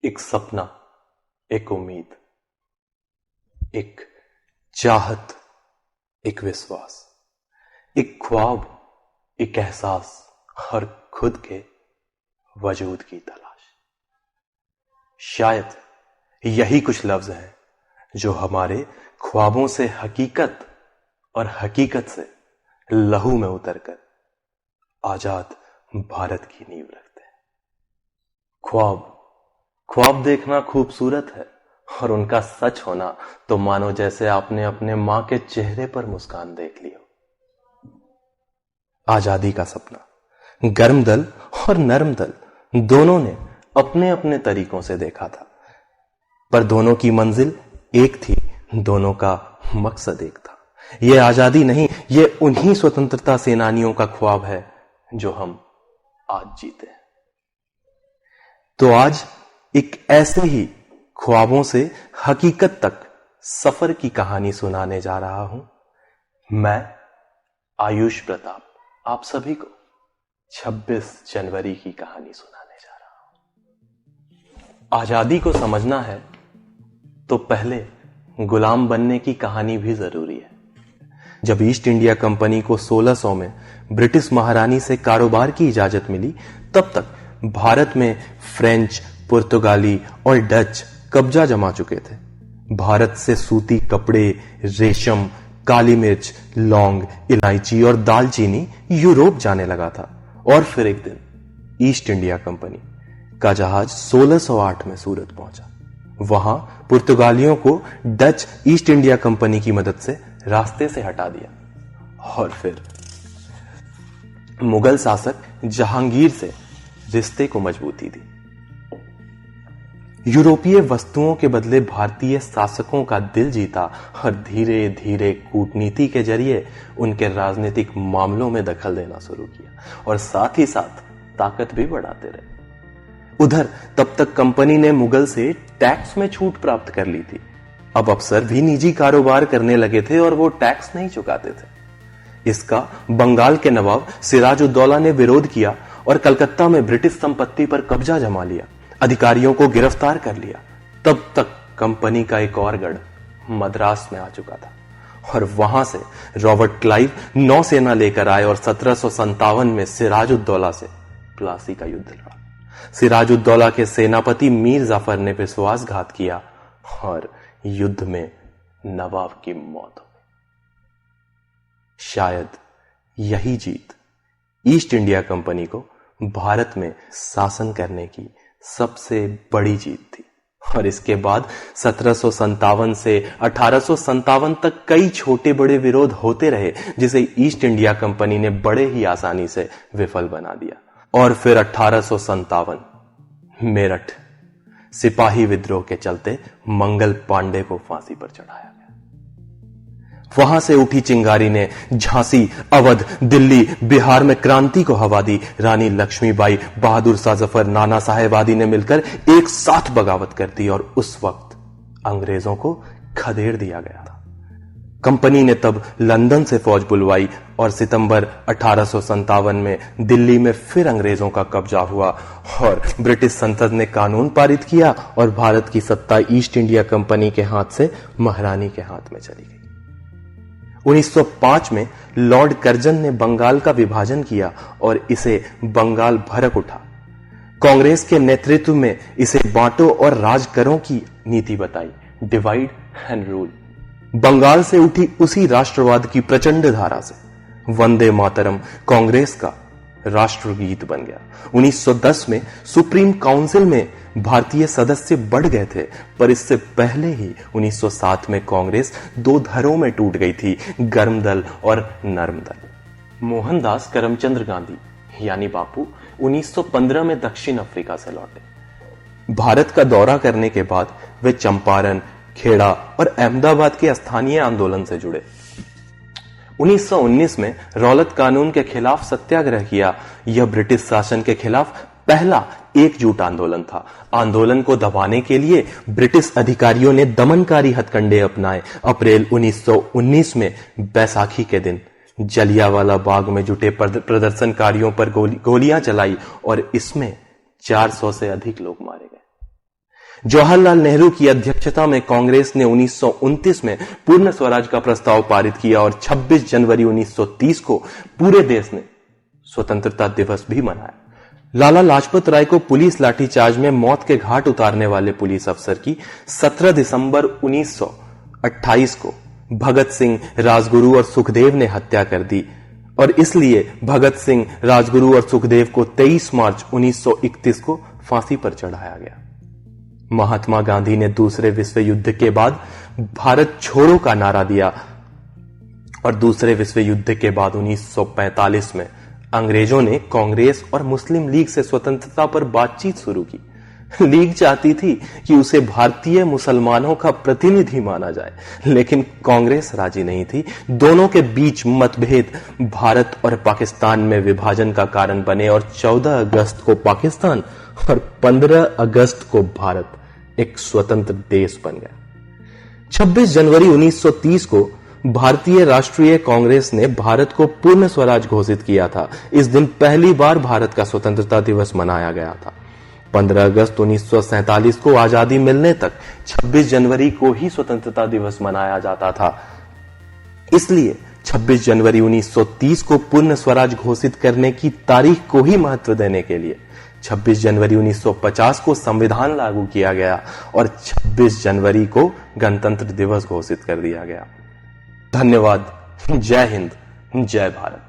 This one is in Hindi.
एक सपना, एक उम्मीद, एक चाहत, एक विश्वास, एक ख्वाब, एक एहसास और खुद के वजूद की तलाश। शायद यही कुछ लफ्ज हैं जो हमारे ख्वाबों से हकीकत और हकीकत से लहू में उतरकर आजाद भारत की नींव रखते हैं। ख्वाब देखना खूबसूरत है और उनका सच होना तो मानो जैसे आपने अपने मां के चेहरे पर मुस्कान देख ली हो। आजादी का सपना गर्म दल और नरम दल दोनों ने अपने अपने तरीकों से देखा था, पर दोनों की मंजिल एक थी, दोनों का मकसद एक था। यह आजादी नहीं, यह उन्हीं स्वतंत्रता सेनानियों का ख्वाब है जो हम आज जीते हैं। तो आज एक ऐसे ही ख्वाबों से हकीकत तक सफर की कहानी सुनाने जा रहा हूं। मैं आयुष प्रताप आप सभी को 26 जनवरी की कहानी सुनाने जा रहा हूं। आजादी को समझना है तो पहले गुलाम बनने की कहानी भी जरूरी है। जब ईस्ट इंडिया कंपनी को 1600 में ब्रिटिश महारानी से कारोबार की इजाजत मिली, तब तक भारत में फ्रेंच, पुर्तगाली और डच कब्जा जमा चुके थे। भारत से सूती कपड़े, रेशम, काली मिर्च, लौंग, इलायची और दालचीनी यूरोप जाने लगा था। और फिर एक दिन ईस्ट इंडिया कंपनी का जहाज 1608 में सूरत पहुंचा। वहां पुर्तगालियों को डच ईस्ट इंडिया कंपनी की मदद से रास्ते से हटा दिया और फिर मुगल शासक जहांगीर से रिश्ते को मजबूती दी। यूरोपीय वस्तुओं के बदले भारतीय शासकों का दिल जीता और धीरे धीरे कूटनीति के जरिए उनके राजनीतिक मामलों में दखल देना शुरू किया और साथ ही साथ ताकत भी बढ़ाते रहे। उधर तब तक कंपनी ने मुगल से टैक्स में छूट प्राप्त कर ली थी। अब अफसर भी निजी कारोबार करने लगे थे और वो टैक्स नहीं चुकाते थे। इसका बंगाल के नवाब सिराजुद्दौला ने विरोध किया और कलकत्ता में ब्रिटिश संपत्ति पर कब्जा जमा लिया, अधिकारियों को गिरफ्तार कर लिया। तब तक कंपनी का एक और गढ़ मद्रास में आ चुका था और वहां से रॉबर्ट क्लाइव नौसेना लेकर आए और 1757 में सिराजुद्दौला से प्लासी का युद्ध लड़ा। सिराजुद्दौला के सेनापति मीर जाफर ने विश्वासघात किया और युद्ध में नवाब की मौत हो गई। शायद यही जीत ईस्ट इंडिया कंपनी को भारत में शासन करने की सबसे बड़ी जीत थी और इसके बाद 1757 से 1857 तक कई छोटे बड़े विरोध होते रहे, जिसे ईस्ट इंडिया कंपनी ने बड़े ही आसानी से विफल बना दिया। और फिर 1857 मेरठ सिपाही विद्रोह के चलते मंगल पांडे को फांसी पर चढ़ाया गया। वहां से उठी चिंगारी ने झांसी, अवध, दिल्ली, बिहार में क्रांति को हवा दी। रानी लक्ष्मीबाई, बहादुर शाह जफर, नाना साहेब आदि ने मिलकर एक साथ बगावत कर दी और उस वक्त अंग्रेजों को खदेड़ दिया गया था। कंपनी ने तब लंदन से फौज बुलवाई और सितंबर 1857 में दिल्ली में फिर अंग्रेजों का कब्जा हुआ और ब्रिटिश संसद ने कानून पारित किया और भारत की सत्ता ईस्ट इंडिया कंपनी के हाथ से महारानी के हाथ में चली गई। 1905 में लॉर्ड कर्जन ने बंगाल का विभाजन किया और इसे बंगाल भरक उठा। कांग्रेस के नेतृत्व में इसे बांटो और राज करो की नीति बताई, डिवाइड एंड रूल। बंगाल से उठी उसी राष्ट्रवाद की प्रचंड धारा से वंदे मातरम कांग्रेस का राष्ट्रगीत बन गया। 1910 में सुप्रीम काउंसिल में भारतीय सदस्य बढ़ गए थे, पर इससे पहले ही 1907 में कांग्रेस दो धरों में टूट गई थी, गर्म दल और नरम दल। मोहनदास करमचंद गांधी यानी बापू 1915 में दक्षिण अफ्रीका से लौटे। भारत का दौरा करने के बाद वे चंपारण, खेड़ा और अहमदाबाद के स्थानीय आंदोलन से जुड़े। 1919 में रौलत कानून के खिलाफ सत्याग्रह किया। यह ब्रिटिश शासन के खिलाफ पहला एकजुट आंदोलन था। आंदोलन को दबाने के लिए ब्रिटिश अधिकारियों ने दमनकारी हथकंडे अपनाए। अप्रैल 1919 में बैसाखी के दिन जलियांवाला बाग में जुटे प्रदर्शनकारियों पर गोलियां चलाई और इसमें 400 से अधिक लोग मारे गए। जवाहरलाल नेहरू की अध्यक्षता में कांग्रेस ने 1929 में पूर्ण स्वराज का प्रस्ताव पारित किया और 26 जनवरी 1930 को पूरे देश ने स्वतंत्रता दिवस भी मनाया। लाला लाजपत राय को पुलिस लाठीचार्ज में मौत के घाट उतारने वाले पुलिस अफसर की 17 दिसंबर 1928 को भगत सिंह, राजगुरु और सुखदेव ने हत्या कर दी और इसलिए भगत सिंह, राजगुरु और सुखदेव को 23 मार्च 1931 को फांसी पर चढ़ाया गया। महात्मा गांधी ने दूसरे विश्व युद्ध के बाद भारत छोड़ो का नारा दिया और दूसरे विश्व युद्ध के बाद 1945 में अंग्रेजों ने कांग्रेस और मुस्लिम लीग से स्वतंत्रता पर बातचीत शुरू की। लीग चाहती थी कि उसे भारतीय मुसलमानों का प्रतिनिधि माना जाए, लेकिन कांग्रेस राजी नहीं थी। दोनों के बीच मतभेद भारत और पाकिस्तान में विभाजन का कारण बने और 14 अगस्त को पाकिस्तान और 15 अगस्त को भारत एक स्वतंत्र देश बन गया। 26 जनवरी 1930 को भारतीय राष्ट्रीय कांग्रेस ने भारत को पूर्ण स्वराज घोषित किया था। इस दिन पहली बार भारत का स्वतंत्रता दिवस मनाया गया था। 15 अगस्त 1947 को आजादी मिलने तक 26 जनवरी को ही स्वतंत्रता दिवस मनाया जाता था। इसलिए 26 जनवरी 1930 को पूर्ण स्वराज घोषित करने की तारीख को ही महत्व देने के लिए 26 जनवरी 1950 को संविधान लागू किया गया और 26 जनवरी को गणतंत्र दिवस घोषित कर दिया गया। धन्यवाद। जय हिंद, जय भारत।